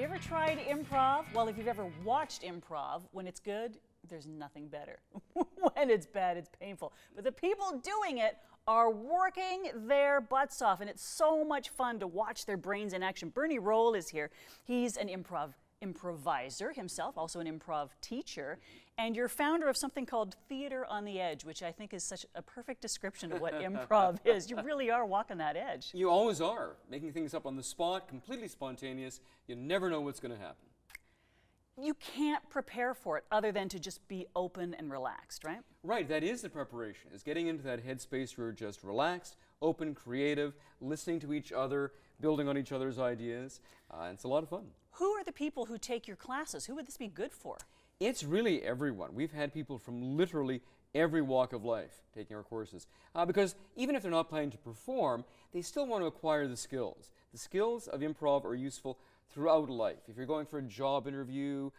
you ever tried improv? Well, if you've ever watched improv, when it's good, there's nothing better. When it's bad, it's painful. But the people doing it are working their butts off, and it's so much fun to watch their brains in action. Bernie Roehi is here. He's an improviser himself, also an improv teacher, and you're founder of something called Theater on the Edge, which I think is such a perfect description of what improv is. You really are walking that edge. You always are, making things up on the spot, completely spontaneous. You never know what's going to happen. You can't prepare for it other than to just be open and relaxed, right? Right, that is the preparation, is getting into that headspace where you're just relaxed, open, creative, listening to each other, building on each other's ideas. It's a lot of fun. Who are the people who take your classes? Who would this be good for? It's really everyone. We've had people from literally every walk of life taking our courses. Because even if they're not planning to perform, they still want to acquire the skills. The skills of improv are useful throughout life. If you're going for a job interview,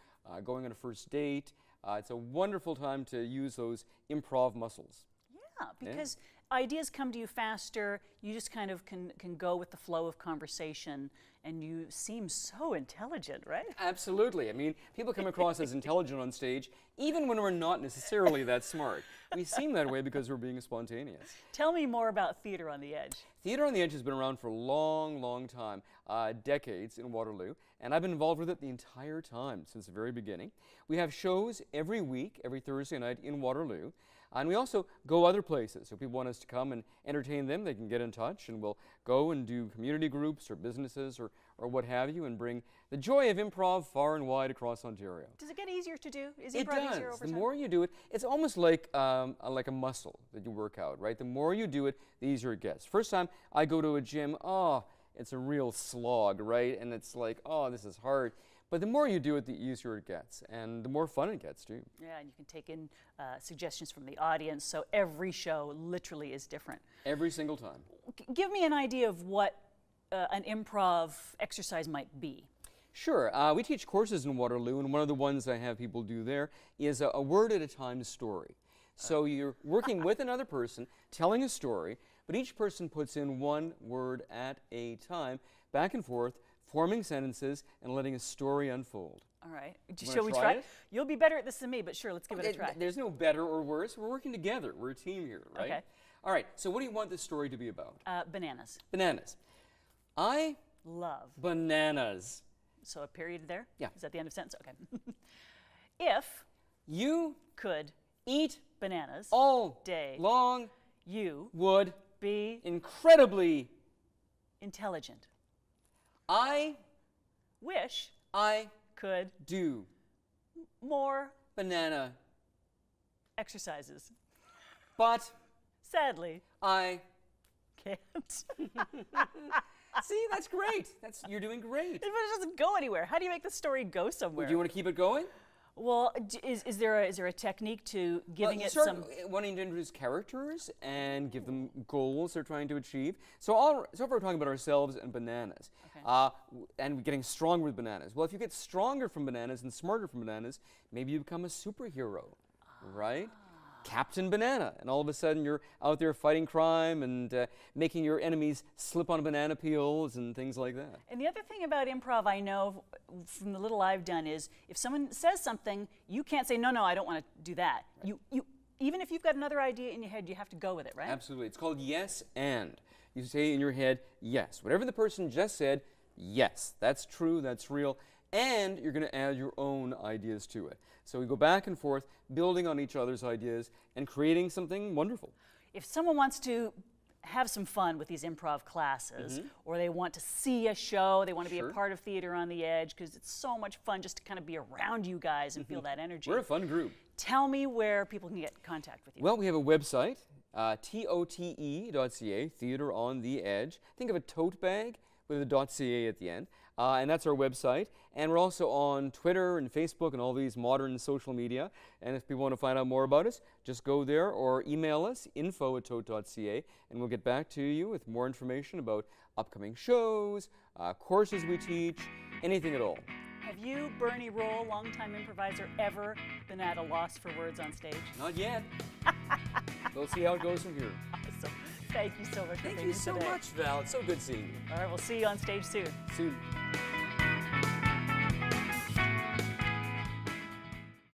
going on a first date, it's a wonderful time to use those improv muscles. Yeah, because ideas come to you faster. You just kind of can go with the flow of conversation, and you seem so intelligent, right? Absolutely. I mean, people come across as intelligent on stage, even when we're not necessarily that smart. We seem that way because we're being spontaneous. Tell me more about Theater on the Edge. Theater on the Edge has been around for a long, long time, decades in Waterloo, and I've been involved with it the entire time, since the very beginning. We have shows every week, every Thursday night in Waterloo, and we also go other places. So if people want us to come and entertain them, they can get in touch, and we'll go and do community groups or businesses or what have you, and bring the joy of improv far and wide across Ontario. Does it get easier to do? Is It improv easier does. over The time? more you do it, it's almost like a muscle that you work out, right? The more you do it, the easier it gets. First time I go to a gym, it's a real slog, right? And it's like, this is hard. But the more you do it, the easier it gets, and the more fun it gets, too. Yeah, and you can take in suggestions from the audience, so every show literally is different. Every single time. Give me an idea of what an improv exercise might be. Sure. We teach courses in Waterloo, and one of the ones I have people do there is a word at a time story. So you're working with another person, telling a story, but each person puts in one word at a time, back and forth, forming sentences and letting a story unfold. All right. You Shall wanna we try try? it? You'll be better at this than me, but sure, let's give it a try. There's no better or worse. We're working together. We're a team here, right? Okay. All right. So what do you want this story to be about? Bananas. Bananas. I Love. bananas. So a period there? Yeah. Is that the end of sentence? Okay. If You could eat bananas all day, long you would be incredibly intelligent. I Wish I could do more banana, exercises. but Sadly, I can't. see. That's great. You're doing great. But it doesn't go anywhere. How do you make the story go somewhere? Do you want to keep it going? Well, is there a technique to giving you it start some? wanting to introduce characters and give them goals they're trying to achieve. So far we're talking about ourselves and bananas, Okay. and getting stronger with bananas. Well, if you get stronger from bananas and smarter from bananas, maybe you become a superhero, right? Captain Banana, and all of a sudden you're out there fighting crime and making your enemies slip on banana peels and things like that. And the other thing about improv I know from the little I've done is if someone says something, you can't say, no, I don't want to do that. Right. You even if you've got another idea in your head, you have to go with it, right? Absolutely. It's called yes and. You say in your head, yes. Whatever the person just said, yes, that's true, that's real, and you're going to add your own ideas to it. So we go back and forth, building on each other's ideas and creating something wonderful. If someone wants to have some fun with these improv classes, or they want to see a show, they want to be a part of Theater on the Edge, because it's so much fun just to kind of be around you guys and feel that energy. We're a fun group. Tell me where people can get in contact with you. Well, we have a website, TOTE.ca, Theater on the Edge. Think of a tote bag with a .ca at the end. And that's our website. And we're also on Twitter and Facebook and all these modern social media. And if people want to find out more about us, just go there or email us, info@tote.ca, and we'll get back to you with more information about upcoming shows, courses we teach, anything at all. Have you, Bernie Roehi, longtime improviser, ever been at a loss for words on stage? Not yet. We'll see how it goes from here. Awesome. Thank you so much for being Thank here you so today. much, Val. It's so good seeing you. All right, we'll see you on stage soon. Soon.